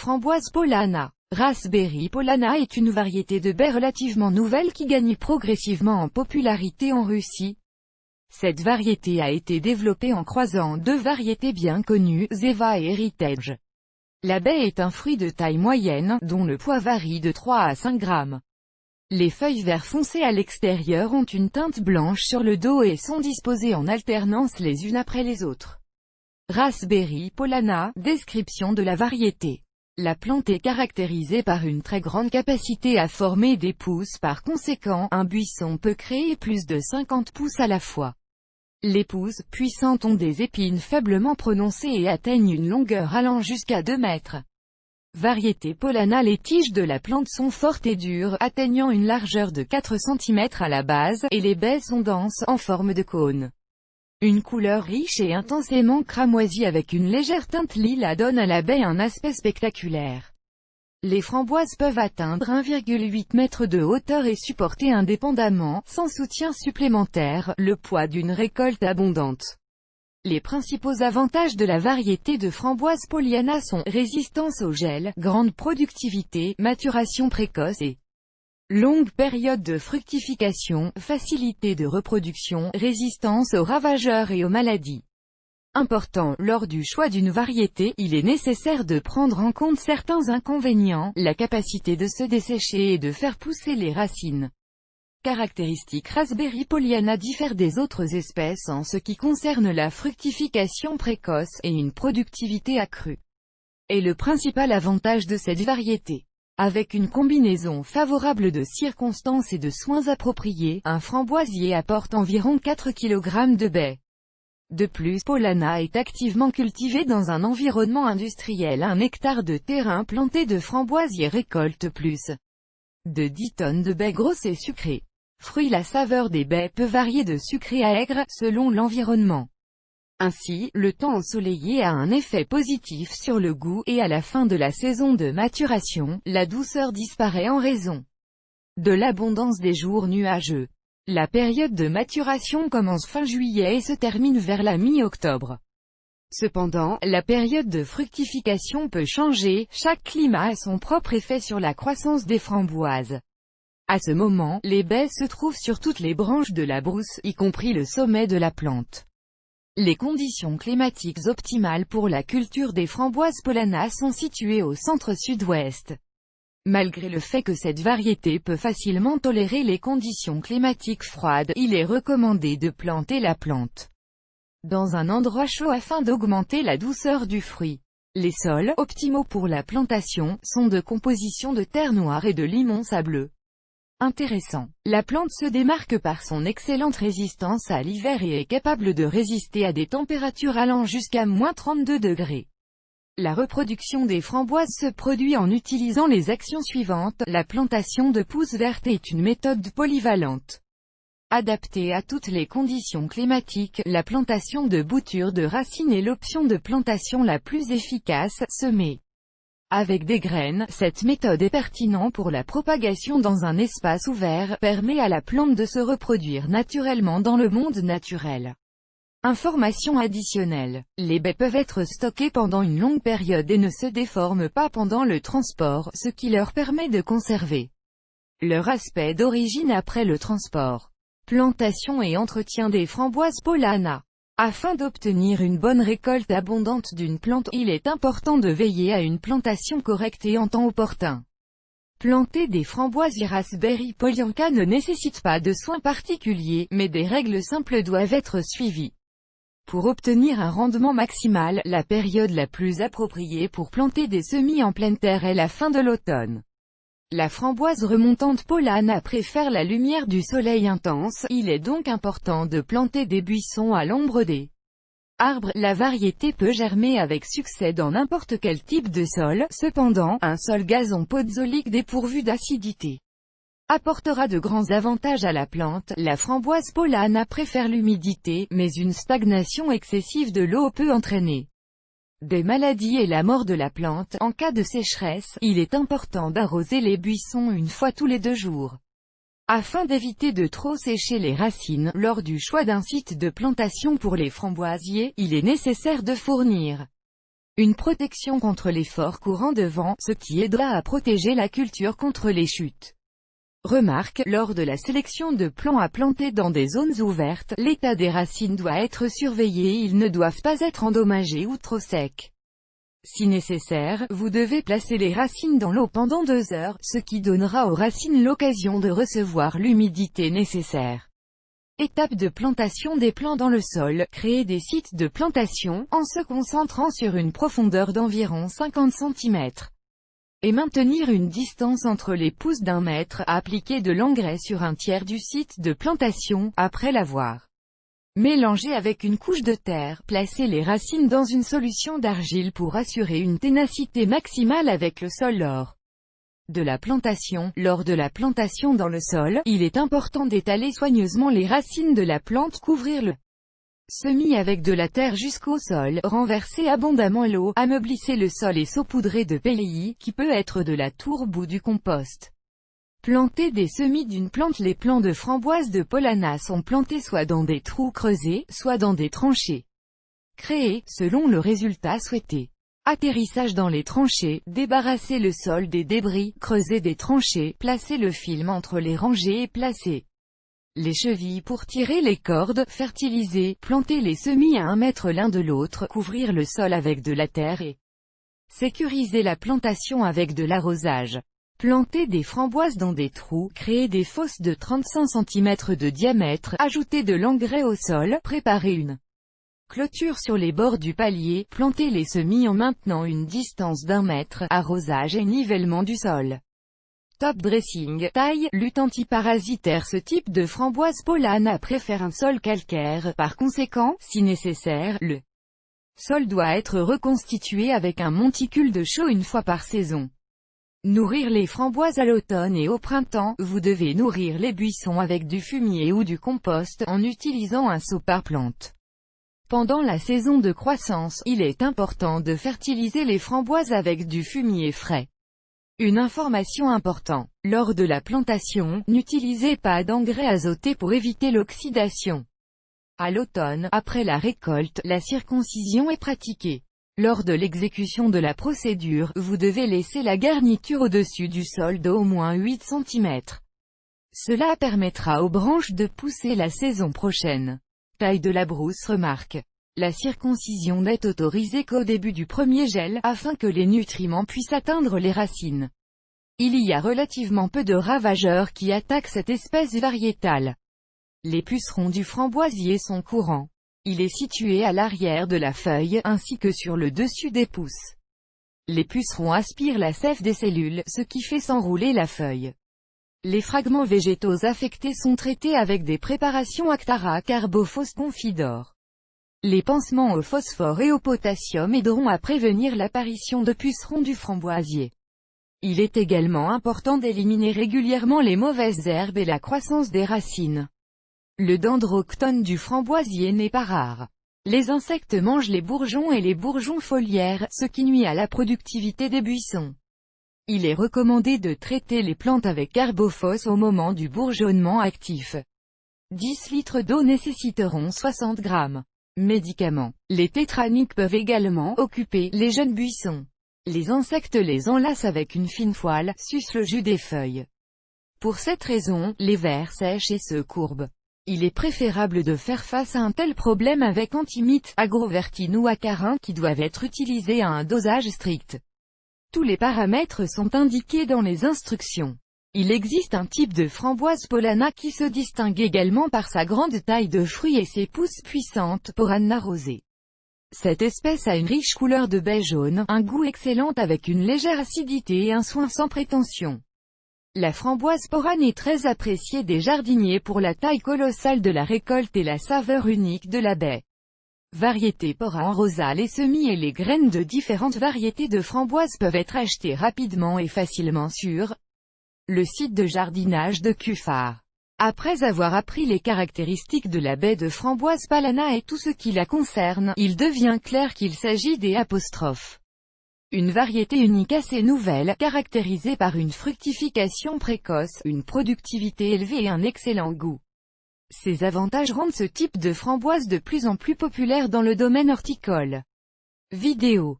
framboise Polana. Raspberry Polana est une variété de baies relativement nouvelle qui gagne progressivement en popularité en Russie. Cette variété a été développée en croisant deux variétés bien connues, Zeva et Heritage. La baie est un fruit de taille moyenne, dont le poids varie de 3 à 5 grammes. Les feuilles vert foncé à l'extérieur ont une teinte blanche sur le dos et sont disposées en alternance les unes après les autres. Raspberry Polana, description de la variété. La plante est caractérisée par une très grande capacité à former des pousses, par conséquent, un buisson peut créer plus de 50 pousses à la fois. Les pousses, puissantes, ont des épines faiblement prononcées et atteignent une longueur allant jusqu'à 2 mètres. Variété Polana. Les tiges de la plante sont fortes et dures, atteignant une largeur de 4 cm à la base, et les baies sont denses, en forme de cône. Une couleur riche et intensément cramoisie avec une légère teinte lilas donne à la baie un aspect spectaculaire. Les framboises peuvent atteindre 1,8 m de hauteur et supporter indépendamment, sans soutien supplémentaire, le poids d'une récolte abondante. Les principaux avantages de la variété de framboise Polana sont résistance au gel, grande productivité, maturation précoce et longue période de fructification, facilité de reproduction, résistance aux ravageurs et aux maladies. Important, lors du choix d'une variété, il est nécessaire de prendre en compte certains inconvénients, la capacité de se dessécher et de faire pousser les racines. Caractéristiques. Raspberry Polana diffère des autres espèces en ce qui concerne la fructification précoce et une productivité accrue. Est le principal avantage de cette variété. Avec une combinaison favorable de circonstances et de soins appropriés, un framboisier apporte environ 4 kg de baies. De plus, Polana est activement cultivé dans un environnement industriel. 1 hectare de terrain planté de framboisiers récolte plus de 10 tonnes de baies grosses et sucrées. Fruits. La saveur des baies peut varier de sucré à aigre, selon l'environnement. Ainsi, le temps ensoleillé a un effet positif sur le goût, et à la fin de la saison de maturation, la douceur disparaît en raison de l'abondance des jours nuageux. La période de maturation commence fin juillet et se termine vers la mi-octobre. Cependant, la période de fructification peut changer, chaque climat a son propre effet sur la croissance des framboises. À ce moment, les baies se trouvent sur toutes les branches de la brousse, y compris le sommet de la plante. Les conditions climatiques optimales pour la culture des framboises Polana sont situées au centre-sud-ouest. Malgré le fait que cette variété peut facilement tolérer les conditions climatiques froides, il est recommandé de planter la plante dans un endroit chaud afin d'augmenter la douceur du fruit. Les sols, optimaux pour la plantation, sont de composition de terre noire et de limon sableux. Intéressant. La plante se démarque par son excellente résistance à l'hiver et est capable de résister à des températures allant jusqu'à -32°. La reproduction des framboises se produit en utilisant les actions suivantes. La plantation de pousses vertes est une méthode polyvalente. Adaptée à toutes les conditions climatiques, la plantation de boutures de racines est l'option de plantation la plus efficace. Semer avec des graines, cette méthode est pertinente pour la propagation dans un espace ouvert, permet à la plante de se reproduire naturellement dans le monde naturel. Information additionnelle. Les baies peuvent être stockées pendant une longue période et ne se déforment pas pendant le transport, ce qui leur permet de conserver leur aspect d'origine après le transport. Plantation et entretien des framboises Polana. Afin d'obtenir une bonne récolte abondante d'une plante, il est important de veiller à une plantation correcte et en temps opportun. Planter des framboises Raspberry Polana ne nécessite pas de soins particuliers, mais des règles simples doivent être suivies. Pour obtenir un rendement maximal, la période la plus appropriée pour planter des semis en pleine terre est la fin de l'automne. La framboise remontante Polana préfère la lumière du soleil intense, il est donc important de planter des buissons à l'ombre des arbres. La variété peut germer avec succès dans n'importe quel type de sol, cependant, un sol gazon podzolique dépourvu d'acidité apportera de grands avantages à la plante. La framboise Polana préfère l'humidité, mais une stagnation excessive de l'eau peut entraîner des maladies et la mort de la plante. En cas de sécheresse, il est important d'arroser les buissons une fois tous les 2 jours. Afin d'éviter de trop sécher les racines, lors du choix d'un site de plantation pour les framboisiers, il est nécessaire de fournir Une protection contre les forts courants de vent, ce qui aidera à protéger la culture contre les chutes. Remarque, lors de la sélection de plants à planter dans des zones ouvertes, l'état des racines doit être surveillé et ils ne doivent pas être endommagés ou trop secs. Si nécessaire, vous devez placer les racines dans l'eau pendant 2 heures, ce qui donnera aux racines l'occasion de recevoir l'humidité nécessaire. Étape de plantation des plants dans le sol, créer des sites de plantation, en se concentrant sur une profondeur d'environ 50 cm. Et maintenir une distance entre les pousses d'1 mètre, appliquer de l'engrais sur un tiers du site de plantation, après l'avoir mélangé avec une couche de terre, placez les racines dans une solution d'argile pour assurer une ténacité maximale avec le sol lors de la plantation. Lors de la plantation dans le sol, il est important d'étaler soigneusement les racines de la plante, couvrir le semis avec de la terre jusqu'au sol, renverser abondamment l'eau, ameublisser le sol et saupoudrer de PI, qui peut être de la tourbe ou du compost. Planter des semis d'une plante. Les plants de framboise de Polana sont plantés soit dans des trous creusés, soit dans des tranchées créées, selon le résultat souhaité. Atterrissage dans les tranchées, débarrasser le sol des débris, creuser des tranchées, placer le film entre les rangées et placer les chevilles pour tirer les cordes, fertiliser, planter les semis à 1 mètre l'un de l'autre, couvrir le sol avec de la terre et sécuriser la plantation avec de l'arrosage. Planter des framboises dans des trous, créer des fosses de 35 cm de diamètre, ajouter de l'engrais au sol, préparer une clôture sur les bords du palier, planter les semis en maintenant une distance d'1 mètre, arrosage et nivellement du sol. Top dressing, taille, lutte antiparasitaire. Ce type de framboise Polana préfère un sol calcaire, par conséquent, si nécessaire, le sol doit être reconstitué avec un monticule de chaux 1 fois par saison. Nourrir les framboises à l'automne et au printemps. Vous devez nourrir les buissons avec du fumier ou du compost, en utilisant un seau par plante. Pendant la saison de croissance, il est important de fertiliser les framboises avec du fumier frais. Une information importante. Lors de la plantation, n'utilisez pas d'engrais azoté pour éviter l'oxydation. À l'automne, après la récolte, la circoncision est pratiquée. Lors de l'exécution de la procédure, vous devez laisser la garniture au-dessus du sol d'au moins 8 cm. Cela permettra aux branches de pousser la saison prochaine. Taille de la brousse. Remarque. La circoncision n'est autorisée qu'au début du premier gel, afin que les nutriments puissent atteindre les racines. Il y a relativement peu de ravageurs qui attaquent cette espèce variétale. Les pucerons du framboisier sont courants. Il est situé à l'arrière de la feuille, ainsi que sur le dessus des pousses. Les pucerons aspirent la sève des cellules, ce qui fait s'enrouler la feuille. Les fragments végétaux affectés sont traités avec des préparations Actara Carbophos Confidor. Les pansements au phosphore et au potassium aideront à prévenir l'apparition de pucerons du framboisier. Il est également important d'éliminer régulièrement les mauvaises herbes et la croissance des racines. Le dendroctone du framboisier n'est pas rare. Les insectes mangent les bourgeons et les bourgeons foliaires, ce qui nuit à la productivité des buissons. Il est recommandé de traiter les plantes avec Carbophos au moment du bourgeonnement actif. 10 litres d'eau nécessiteront 60 grammes. Médicaments. Les tétraniques peuvent également occuper les jeunes buissons. Les insectes les enlacent avec une fine foile, sucent le jus des feuilles. Pour cette raison, les vers sèchent et se courbent. Il est préférable de faire face à un tel problème avec antimite, agrovertine ou acarin, qui doivent être utilisés à un dosage strict. Tous les paramètres sont indiqués dans les instructions. Il existe un type de framboise Polana qui se distingue également par sa grande taille de fruit et ses pousses puissantes, Polana rosée. Cette espèce a une riche couleur de baie jaune, un goût excellent avec une légère acidité et un soin sans prétention. La framboise Polana est très appréciée des jardiniers pour la taille colossale de la récolte et la saveur unique de la baie. Variété Polana rosa. Les semis et les graines de différentes variétés de framboises peuvent être achetées rapidement et facilement sur le site de jardinage de Cufar. Après avoir appris les caractéristiques de la baie de framboise Polana et tout ce qui la concerne, il devient clair qu'il s'agit des apostrophes. Une variété unique assez nouvelle, caractérisée par une fructification précoce, une productivité élevée et un excellent goût. Ces avantages rendent ce type de framboise de plus en plus populaire dans le domaine horticole. Vidéo